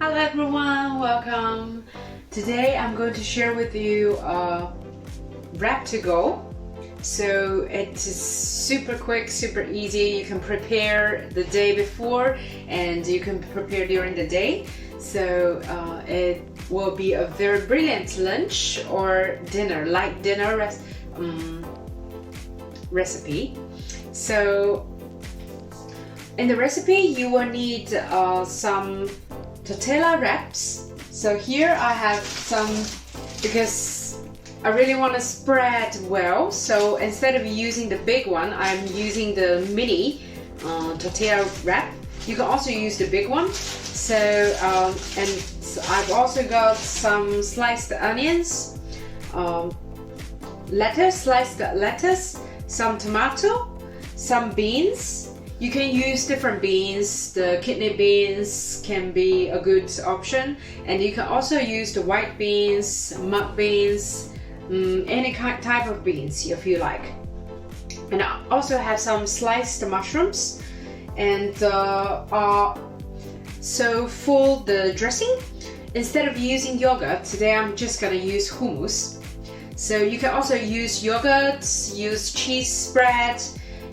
Hello everyone, welcome. Today I'm going to share with you a wrap to go. So it's super quick, super easy. You can prepare the day before and you can prepare during the day. So it will be a very brilliant lunch or dinner, light dinner recipe. So in the recipe you will need some tortilla wraps. So here I have some, because I really want to spread well, so instead of using the big one, I'm using the mini tortilla wrap. You can also use the big one. So and I've also got some sliced onions, sliced lettuce, some tomato, some beans. You can use different beans. The kidney beans can be a good option, and you can also use the white beans, mung beans, any type of beans if you like. And I also have some sliced mushrooms. And so for the dressing, instead of using yogurt, today I'm just gonna use hummus. So you can also use yogurt, use cheese spread,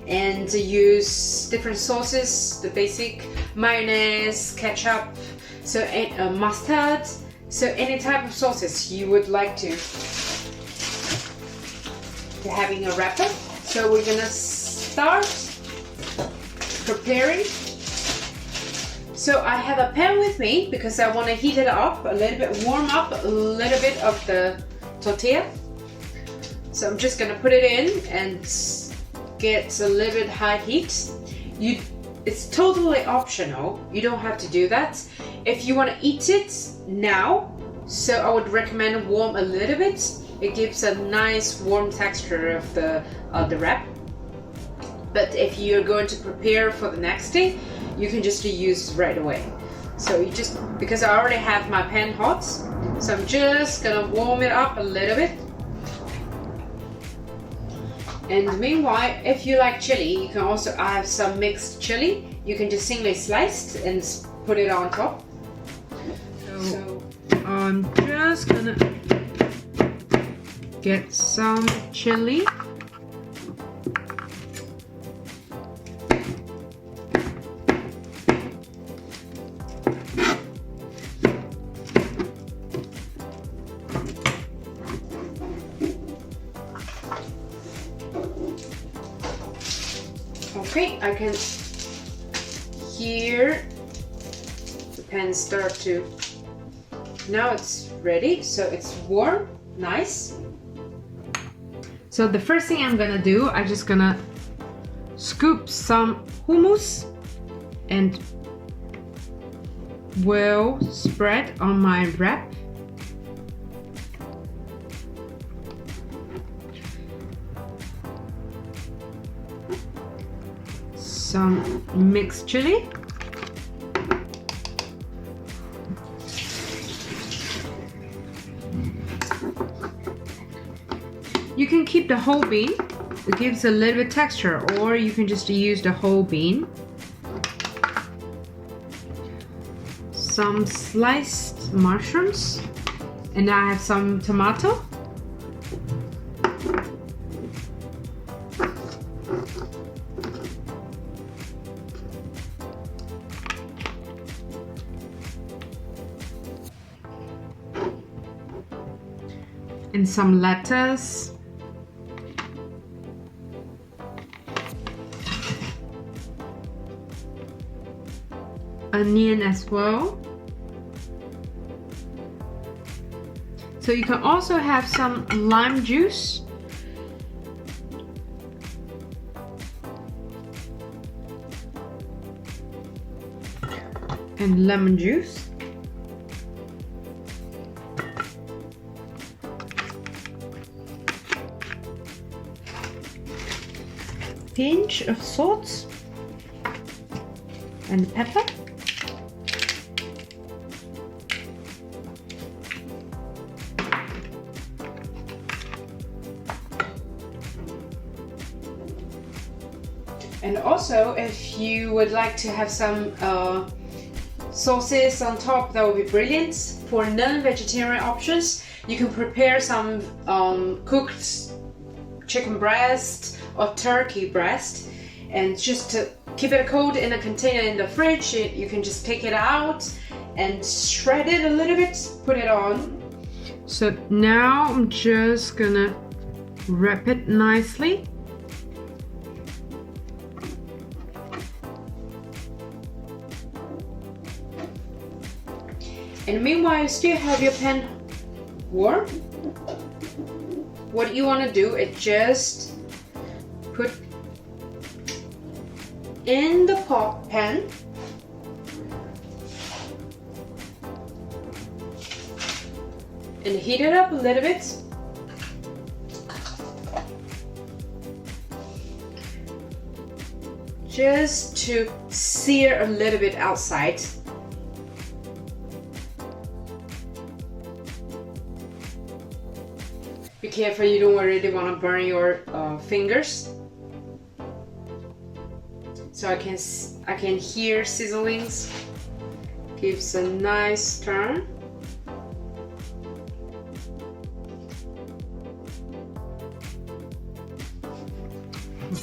and use different sauces, the basic mayonnaise, ketchup, so mustard, so any type of sauces you would like to having a wrapper. So we're gonna start preparing. So I have a pan with me because I want to heat it up a little bit, warm up a little bit of the tortilla. So I'm just gonna put it in and get a little bit high heat. It's totally optional. You don't have to do that. If you want to eat it now, so I would recommend warm a little bit. It gives a nice warm texture of the wrap. But if you're going to prepare for the next day, you can just use right away. So you just, because I already have my pan hot, so I'm just gonna warm it up a little bit. And meanwhile, if you like chili, you can also, I have some mixed chili. You can just singly slice and put it on top. So I'm just gonna get some chili. Okay, I can hear the pan start to, now it's ready, so it's warm, nice. So the first thing I'm gonna do, I'm just gonna scoop some hummus and will spread on my wrap. Some mixed chili. You can keep the whole bean. It gives a little bit texture, or you can just use the whole bean. Some sliced mushrooms, and I have some tomato. And some lettuce. Onion as well. So you can also have some lime juice. And lemon juice. Pinch of salt and pepper. And also, if you would like to have some sauces on top, that would be brilliant. For non-vegetarian options, you can prepare some cooked chicken breast or turkey breast, and just to keep it cold in a container in the fridge, you can just take it out and shred it a little bit, put it on. So now I'm just gonna wrap it nicely. And meanwhile, you still have your pan warm. What you want to do is just put in the pan and heat it up a little bit. Just to sear a little bit outside. Be careful, you don't really want to burn your fingers. So I can hear sizzlings. Gives a nice turn.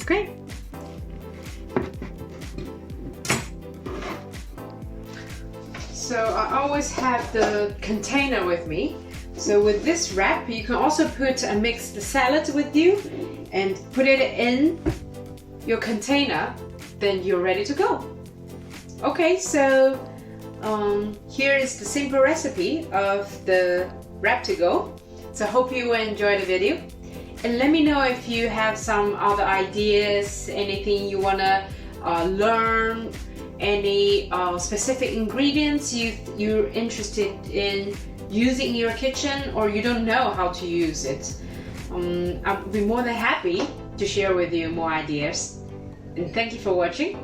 Okay. So I always have the container with me. So with this wrap, you can also put a mixed salad with you and put it in your container, then you're ready to go. Okay, so here is the simple recipe of the wrap to go. So I hope you enjoyed the video. And let me know if you have some other ideas, anything you wanna learn, any specific ingredients you're interested in using in your kitchen, or you don't know how to use it. I'll be more than happy to share with you more ideas. And thank you for watching.